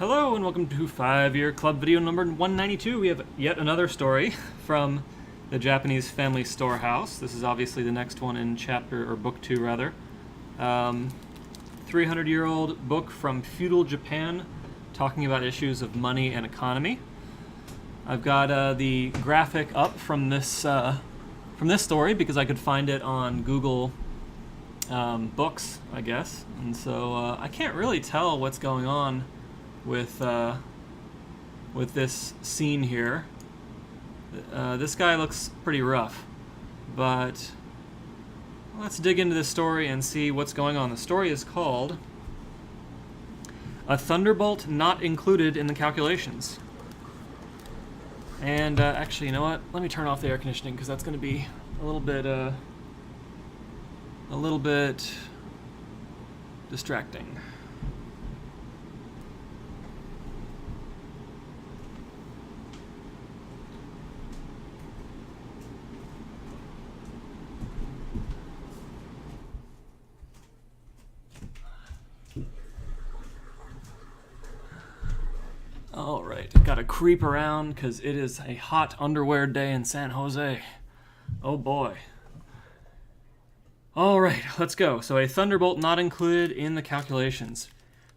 Hello and welcome to 5-Year Club video number 192. We have yet another story from the Japanese Family Storehouse. This is obviously the next one in chapter, or book 2 rather. 300-year-old book from feudal Japan talking about issues of money and economy. I've got the graphic up from this story because I could find it on Google Books, I guess. And so I can't really tell what's going on with this scene here. This guy looks pretty rough, but let's dig into this story and see what's going on. The story is called "A Thunderbolt Not Included in the Calculations." And actually, you know what? Let me turn off the air conditioning because that's going to be a little bit distracting. Alright, gotta creep around because it is a hot underwear day in San Jose. Oh boy. Alright, let's go. So a thunderbolt not included in the calculations.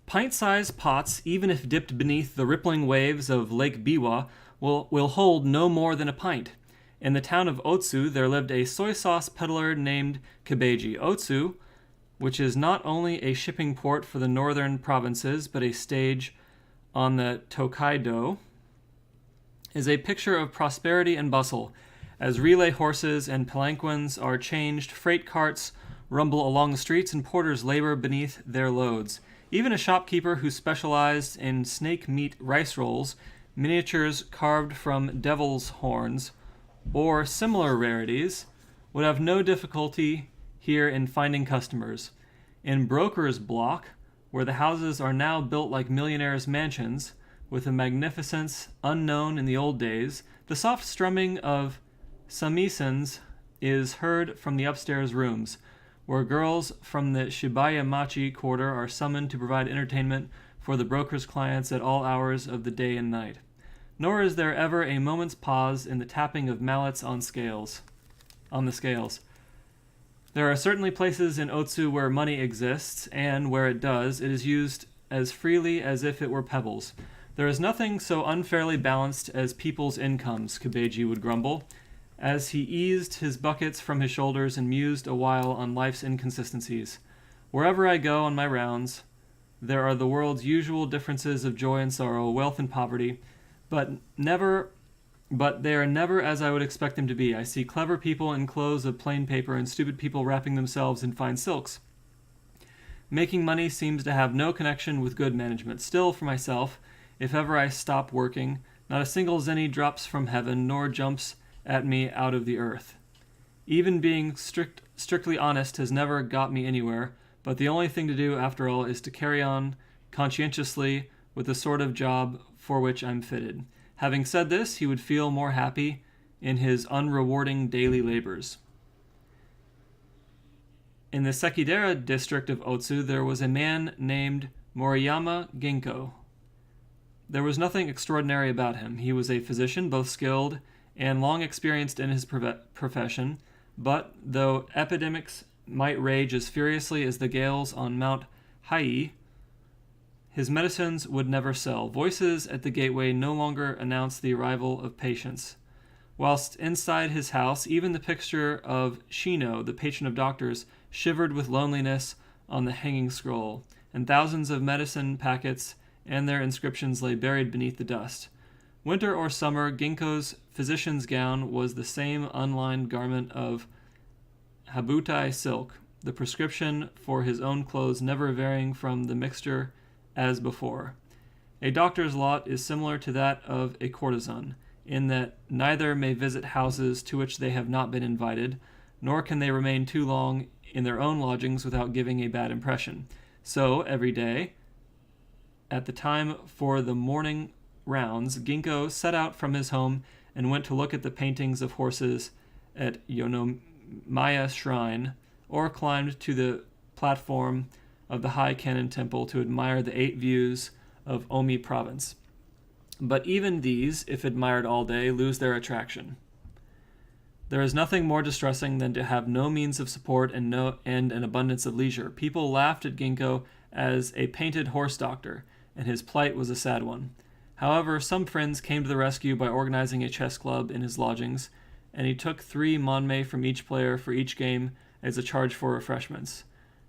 Pint-sized pots, even if dipped beneath the rippling waves of Lake Biwa, will hold no more than a pint. In the town of Otsu, there lived a soy sauce peddler named Kibeji. Otsu, which is not only a shipping port for the northern provinces, but a stage on the Tokaido, is a picture of prosperity and bustle. As relay horses and palanquins are changed, freight carts rumble along the streets and porters labor beneath their loads. Even a shopkeeper who specialized in snake meat rice rolls, miniatures carved from devil's horns, or similar rarities, would have no difficulty here in finding customers. In Broker's Block, where the houses are now built like millionaires' mansions, with a magnificence unknown in the old days, the soft strumming of samisens is heard from the upstairs rooms, where girls from the Shibaya-machi quarter are summoned to provide entertainment for the broker's clients at all hours of the day and night. Nor is there ever a moment's pause in the tapping of mallets on the scales. There are certainly places in Otsu where money exists, and where it does, it is used as freely as if it were pebbles. There is nothing so unfairly balanced as people's incomes, Kibeji would grumble, as he eased his buckets from his shoulders and mused a while on life's inconsistencies. Wherever I go on my rounds, there are the world's usual differences of joy and sorrow, wealth and poverty, but they are never as I would expect them to be. I see clever people in clothes of plain paper and stupid people wrapping themselves in fine silks. Making money seems to have no connection with good management. Still, for myself, if ever I stop working, not a single zenny drops from heaven, nor jumps at me out of the earth. Even being strictly honest has never got me anywhere, but the only thing to do, after all, is to carry on conscientiously with the sort of job for which I'm fitted. Having said this, he would feel more happy in his unrewarding daily labors. In the Sekidera district of Otsu, there was a man named Moriyama Ginko. There was nothing extraordinary about him. He was a physician, both skilled and long experienced in his profession, but though epidemics might rage as furiously as the gales on Mount Hai, his medicines would never sell. Voices at the gateway no longer announced the arrival of patients. Whilst inside his house, even the picture of Shino, the patron of doctors, shivered with loneliness on the hanging scroll, and thousands of medicine packets and their inscriptions lay buried beneath the dust. Winter or summer, Ginko's physician's gown was the same unlined garment of habutai silk, the prescription for his own clothes never varying from the mixture as before. A doctor's lot is similar to that of a courtesan, in that neither may visit houses to which they have not been invited, nor can they remain too long in their own lodgings without giving a bad impression. So, every day, at the time for the morning rounds, Ginko set out from his home and went to look at the paintings of horses at Yonomiya Shrine, or climbed to the platform of the High Cannon Temple to admire the 8 views of Omi province. But even these, if admired all day, lose their attraction. There is nothing more distressing than to have no means of support and an abundance of leisure. People laughed at Ginkgo as a painted horse doctor, and his plight was a sad one. However, some friends came to the rescue by organizing a chess club in his lodgings, and he took 3 monmei from each player for each game as a charge for refreshments.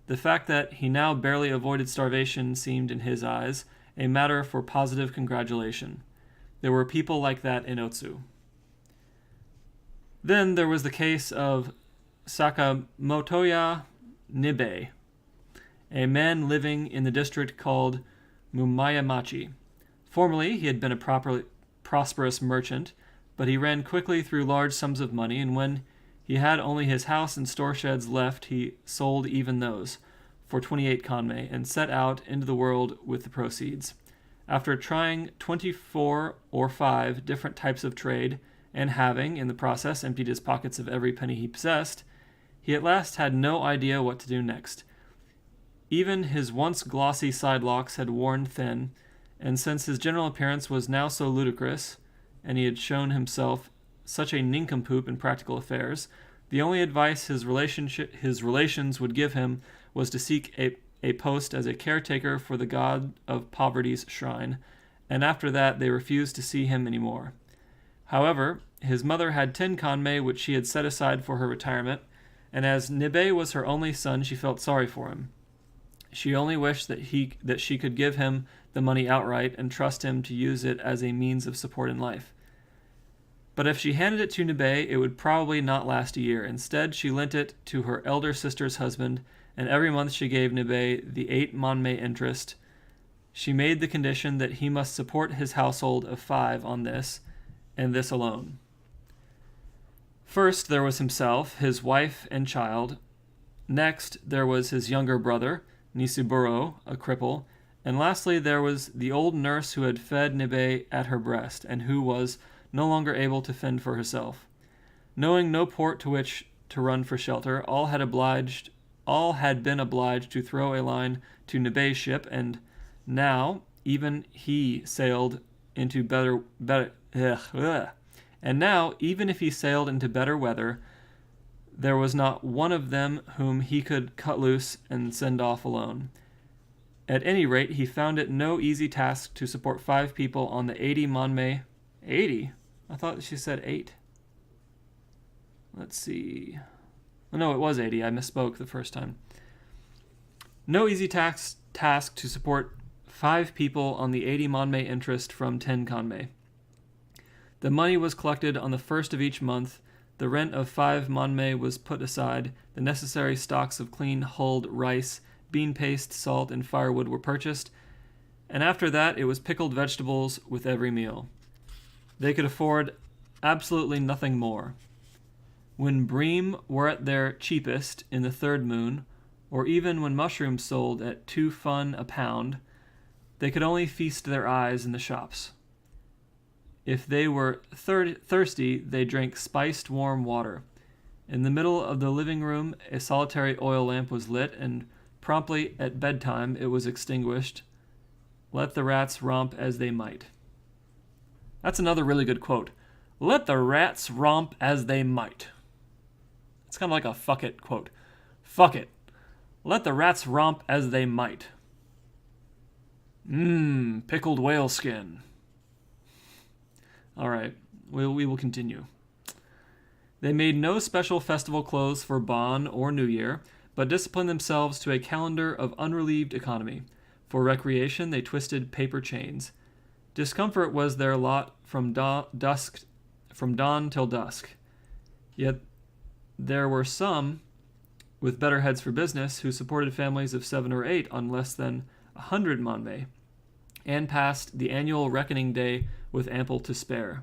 The fact that he now barely avoided starvation seemed, in his eyes, a matter for positive congratulation. There were people like that in Otsu. Then there was the case of Sakamotoya Nibei, a man living in the district called Mumayamachi. Formerly, he had been a prosperous merchant, but he ran quickly through large sums of money, and when he had only his house and store sheds left, he sold even those for 28 kanmei and set out into the world with the proceeds. After trying 24 or 5 different types of trade, and having, in the process, emptied his pockets of every penny he possessed, he at last had no idea what to do next. Even his once glossy side locks had worn thin, and since his general appearance was now so ludicrous, and he had shown himself such a nincompoop in practical affairs, the only advice his relations would give him was to seek a post as a caretaker for the god of poverty's shrine, and after that they refused to see him any more. However, his mother had 10 kanmei which she had set aside for her retirement, and as Nibei was her only son, she felt sorry for him. She only wished that she could give him the money outright and trust him to use it as a means of support in life. But if she handed it to Nibei, it would probably not last a year. Instead, she lent it to her elder sister's husband, and every month she gave Nibei the 8 monmei interest. She made the condition that he must support his household of 5 on this, and this alone. First, there was himself, his wife and child. Next, there was his younger brother, Nisuburo, a cripple. And lastly, there was the old nurse who had fed Nibei at her breast, and who was no longer able to fend for herself. Knowing no port to which to run for shelter, all had been obliged to throw a line to Nibei's ship, and now even he sailed into better weather, there was not one of them whom he could cut loose and send off alone. At any rate, he found it no easy task to support 5 people on the 80 monmei. 80? I thought she said 8. Let's see. Oh, no, it was 80. I misspoke the first time. No easy task to support 5 people on the 80 monmei interest from 10 kanmei. The money was collected on the first of each month. The rent of 5 monmei was put aside. The necessary stocks of clean hulled rice, bean paste, salt, and firewood were purchased, and after that it was pickled vegetables with every meal. They could afford absolutely nothing more. When bream were at their cheapest in the 3rd moon, or even when mushrooms sold at 2 fun a pound, they could only feast their eyes in the shops. If they were thirsty, they drank spiced warm water. In the middle of the living room, a solitary oil lamp was lit, and promptly at bedtime it was extinguished. Let the rats romp as they might. That's another really good quote. Let the rats romp as they might. It's kind of like a fuck it quote. Fuck it. Let the rats romp as they might. Pickled whale skin. All right, we will continue. They made no special festival clothes for Bon or New Year, but disciplined themselves to a calendar of unrelieved economy. For recreation, they twisted paper chains. Discomfort was their lot from dawn till dusk. Yet there were some, with better heads for business, who supported families of 7 or 8 on less than 100 monmei, and passed the annual reckoning day with ample to spare.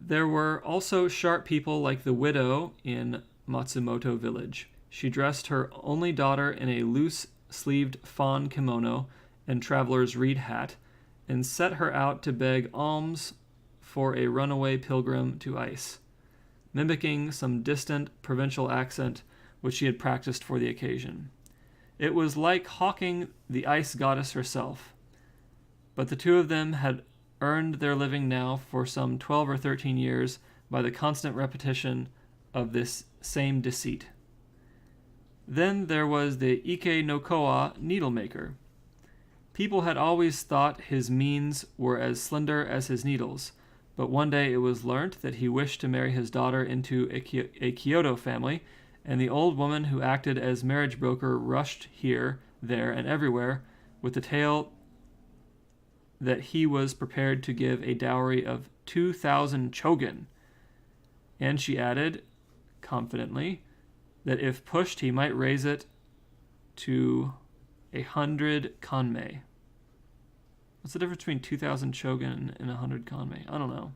There were also sharp people like the widow in Matsumoto village. She dressed her only daughter in a loose-sleeved fawn kimono and traveler's reed hat, and set her out to beg alms for a runaway pilgrim to ice, mimicking some distant provincial accent which she had practiced for the occasion. It was like hawking the ice goddess herself. But the two of them had earned their living now for some 12 or 13 years by the constant repetition of this same deceit. Then there was the Ike no Koa needlemaker. People had always thought his means were as slender as his needles, but one day it was learnt that he wished to marry his daughter into a Kyoto family, and the old woman who acted as marriage broker rushed here, there, and everywhere with the tale that he was prepared to give a dowry of 2,000 chogen. And she added, confidently, that if pushed he might raise it to 100 kanmei. What's the difference between 2,000 chogen and 100 kanmei? I don't know.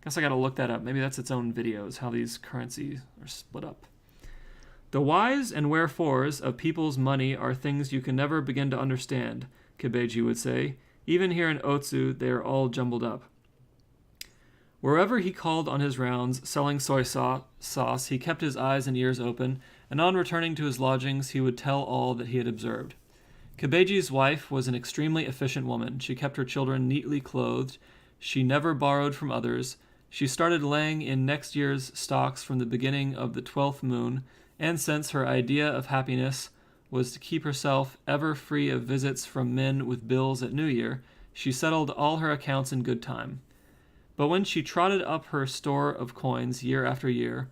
Guess I gotta look that up. Maybe that's its own videos, how these currencies are split up. The whys and wherefores of people's money are things you can never begin to understand, Kibeji would say. Even here in Otsu, they are all jumbled up. Wherever he called on his rounds, selling soy sauce, he kept his eyes and ears open, and on returning to his lodgings, he would tell all that he had observed. Kibeji's wife was an extremely efficient woman. She kept her children neatly clothed. She never borrowed from others. She started laying in next year's stocks from the beginning of the 12th moon, and since her idea of happiness was to keep herself ever free of visits from men with bills at New Year, she settled all her accounts in good time. But when she trotted up her store of coins year after year,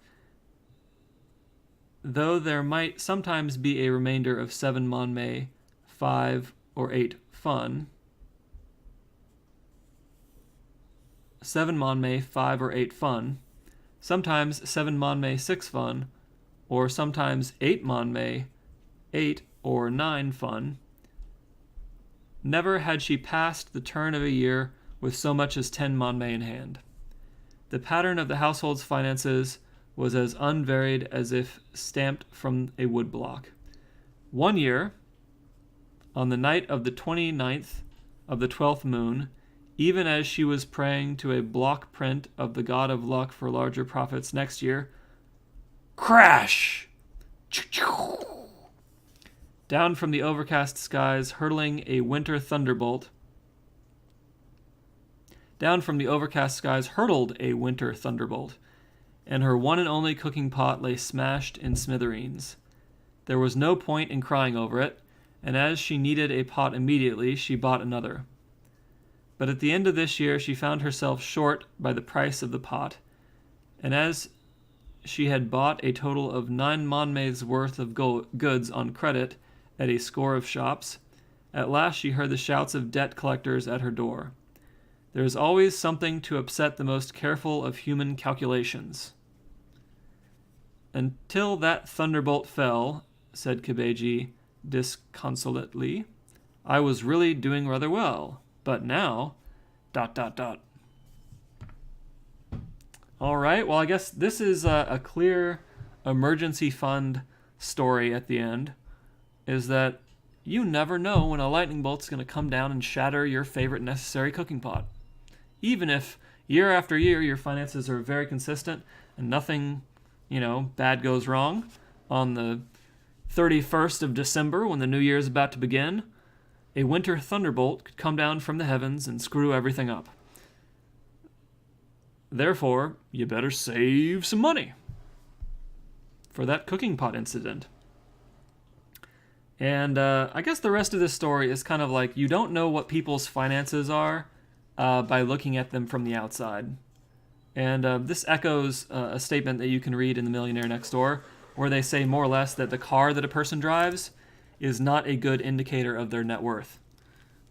though there might sometimes be a remainder of 7 monmei, 5 or 8 fun, 7 monmei, 5 or 8 fun, sometimes 7 monmei, 6 fun, or sometimes 8 monmei, 8 or 9 fun. Never had she passed the turn of a year with so much as 10 monmei in hand. The pattern of the household's finances was as unvaried as if stamped from a woodblock. One year, on the night of the 29th of the 12th moon, even as she was praying to a block print of the god of luck for larger profits next year, crash! Down from the overcast skies, hurtling a winter thunderbolt. Down from the overcast skies hurtled a winter thunderbolt, and her one and only cooking pot lay smashed in smithereens. There was no point in crying over it, and as she needed a pot immediately, she bought another. But at the end of this year, she found herself short by the price of the pot, and as she had bought a total of 9 monmei's worth of goods on credit at a score of shops, at last she heard the shouts of debt collectors at her door. There is always something to upset the most careful of human calculations. Until that thunderbolt fell, said Kibeji disconsolately, I was really doing rather well. But now, ... All right, well, I guess this is a clear emergency fund story at the end, is that you never know when a lightning bolt's going to come down and shatter your favorite necessary cooking pot. Even if year after year your finances are very consistent and nothing, bad goes wrong, on the 31st of December when the new year is about to begin, a winter thunderbolt could come down from the heavens and screw everything up. Therefore, you better save some money for that cooking pot incident. And I guess the rest of this story is kind of like you don't know what people's finances are by looking at them from the outside. And this echoes a statement that you can read in The Millionaire Next Door, where they say more or less that the car that a person drives is not a good indicator of their net worth.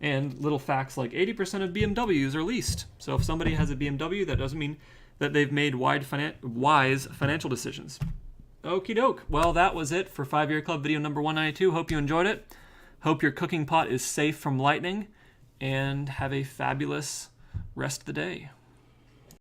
And little facts like 80% of BMWs are leased. So if somebody has a BMW, that doesn't mean that they've made wise financial decisions. Okie doke. Well, that was it for 5 Year Club video number 192. Hope you enjoyed it. Hope your cooking pot is safe from lightning. And have a fabulous rest of the day.